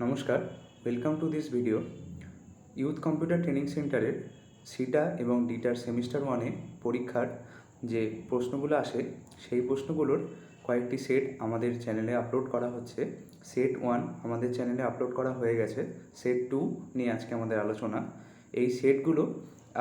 নমস্কার, welcome to this video. Youth computer training সেন্টারের সিটা এবং ডিটার সেমিস্টার 1-এ পরীক্ষার যে প্রশ্নগুলো আসে সেই প্রশ্নগুলোর কয়েকটি সেট আমাদের চ্যানেলে আপলোড করা হচ্ছে। সেট 1 আমাদের চ্যানেলে আপলোড করা হয়ে গেছে। সেট 2 নিয়ে আজকে আমাদের আলোচনা। এই সেটগুলো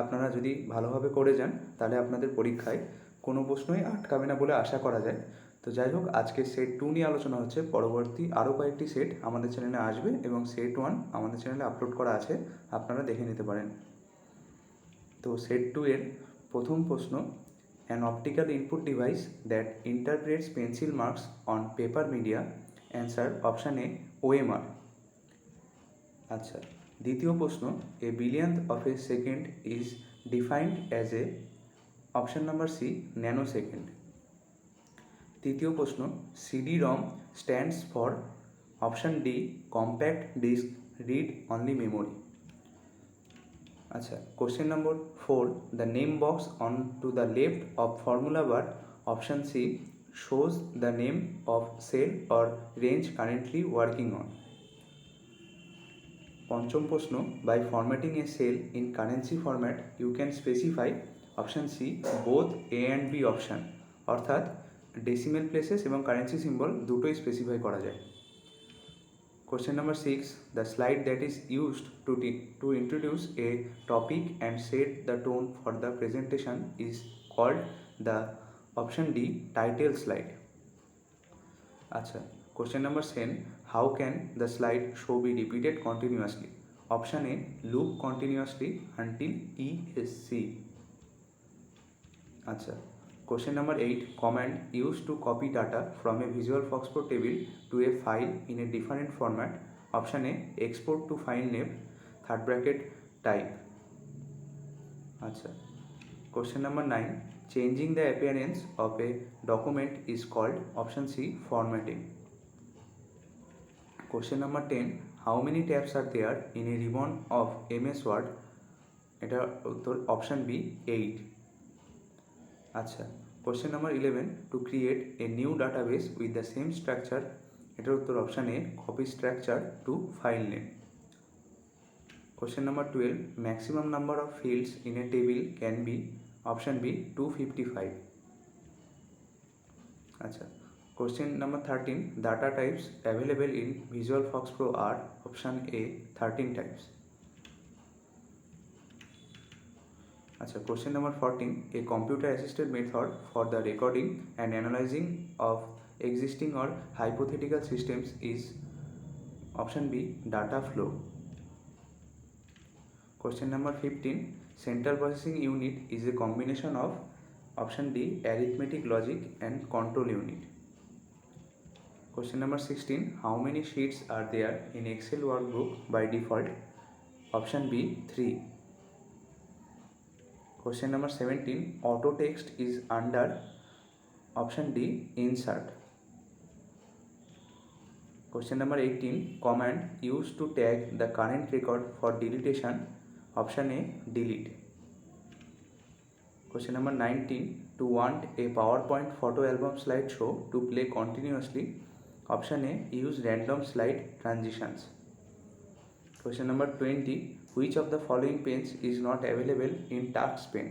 আপনারা যদি ভালোভাবে করে যান তাহলে আপনাদের পরীক্ষায় কোনো প্রশ্নই আটকাবে না বলে আশা করা যায়। তো যাই হোক, আজকে সেট 2 নিয়ে আলোচনা হচ্ছে। পরবর্তী আরও কয়েকটি সেট আমাদের চ্যানেলে আসবে এবং সেট 1 আমাদের চ্যানেলে আপলোড করা আছে, আপনারা দেখে নিতে পারেন। তো সেট 2 এর প্রথম প্রশ্ন, an optical input device that interprets pencil marks on paper media. Answer option A, OMR. আচ্ছা, দ্বিতীয় প্রশ্ন, a billionth of a second is defined as a. Option number C, nanosecond. তৃতীয় প্রশ্ন, CD ROM stands for. Option D, compact disc read only memory. আচ্ছা, question number 4, the name box on to the left of formula bar. Option C, shows the name of sell or range currently working on. পঞ্চম প্রশ্ন, by formatting a cell in currency format you can specify. Option C, both A and B option. অর্থাৎ decimal places এবং currency symbol দুটোই specify করা যায়। Question number 6, the slide that is used to introduce a topic and set the tone for the presentation is called the, option D, title slide. Acha, question number 7, how can the slide show be repeated continuously? Option A, loop continuously until ESC. Acha, question number 8, command used to copy data from a Visual Fox Pro table to a file in a different format. Option A, export to file name third bracket type. Acha, question number 9, changing the appearance of a document is called. Option C, formatting. Question number 10, how many tabs are there in a ribbon of MS Word? এটা উত্তর option B, 8। আচ্ছা, question number 11, to create a new database with the same structure. এটার উত্তর option A, copy structure to file name. Question number 12, maximum number of fields in a table can be. Option B, 255। আচ্ছা, question number 13, data types available in Visual FoxPro are. Option A, 13 types. আচ্ছা, question number 14, a computer assisted method for the recording and analyzing of existing or hypothetical systems is. Option B, data flow. Question number 15, central processing unit is a combination of. Option D, arithmetic logic and control unit. Question number 16, how many sheets are there in Excel workbook by default? Option B, 3. Question number 17, auto text is under. Option D, insert. Question number 18, command used to tag the current record for deletion. Option A, delete. Question number 19, to want a PowerPoint photo album slideshow to play continuously. Option A, use random slide transitions. Question number 20, which of the following pens is not available in Tux pen?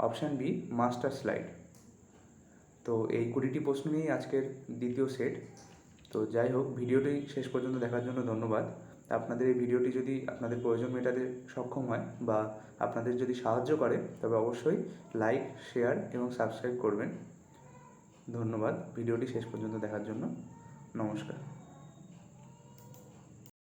Option B, master slide. তো এই 20টি প্রশ্ন নিয়েই আজকের দ্বিতীয় set. তো যাই হোক, ভিডিওটি শেষ পর্যন্ত দেখার জন্য ধন্যবাদ। আপনাদের এই ভিডিওটি যদি আপনাদের প্রয়োজন মেটাতে সক্ষম হয় বা আপনাদের যদি সাহায্য করে তবে অবশ্যই লাইক, শেয়ার এবং সাবস্ক্রাইব করবেন। ধন্যবাদ ভিডিওটি শেষ পর্যন্ত দেখার জন্য। নমস্কার।